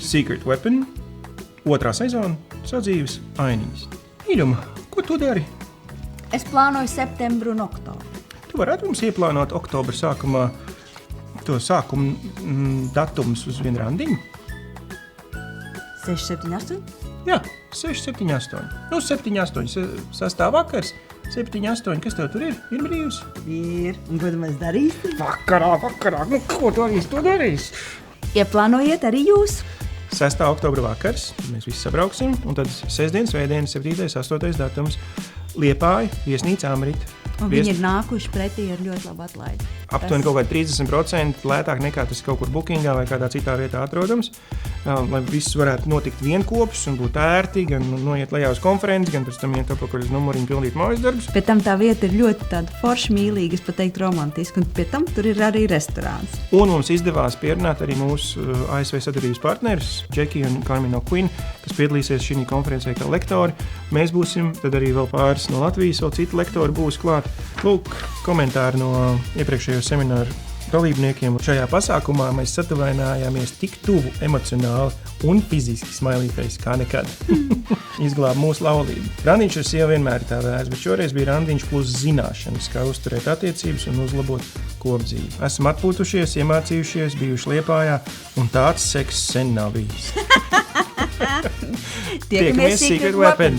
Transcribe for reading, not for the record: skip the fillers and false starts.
Secret Weapon, 2. sezona, sadzīves ainiņas. Mīļuma, ko tu dari? Es plānoju septembru un oktobru. Tu varētu mums ieplānot oktobra sākumā to sākuma datumus uz vienu randiņu? 6, 7, 8? Jā, 6, 7, 8. Nu, 7, 8, sastāv vakars, 7, 8. Kas tev tur ir? Ir brīvs? Ir. Un ko tu mēs darīsim? Vakarā. Nu, ko tu darīs? Ieplānojiet arī jūs. 6. oktobra vakars, mēs visi sabrauksim, un tad sestdien, svētdien, 7, 8 datums Liepāja, viesnīca Amrita. Un viņi ir nākuši pretī ar ļoti labu atlaidi. Aptuveni kaut kādi 30% lētāk nekā tas kaut kur bookingā vai kādā citā vietā atrodams. Lai viss varētu notikt vienkopus un būt ērti, gan noiet lejā uz konferenci, gan pēc tam iet apakaļ uz numuriņu pildīt mājas darbus. Pēc tam tā vieta ir ļoti tāda forša, mīlīga, es pat teiktu romantiska, un pēc tam tur ir arī restorāns. Un mums izdevās pierunāt arī mūsu ASV sadarbības partneris, Jackie un Carmine O'Quinn, kas piedalīsies šī konferencē kā lektori. Mēs būsim, tad arī vēl pāris no Latvijas, vēl citi lektori būs klāt. Lūk, komentāri no iepriekšējo semināru dalībniekiem. Šajā pasākumā mēs satuvainājāmies tik tuvu emocionāli un fiziski smiley-face kā nekad. Izglāba mūsu laulību. Randiņš ar sievu vienmēr ir tā vērts, bet šoreiz bija randiņš plus zināšanas, kā uzturēt attiecības un uzlabot kopdzīvi. Esam atpūtušies, iemācījušies, bijuši Liepājā, un tāds seks sen nav bijis. Tiekamies Secret Weapon!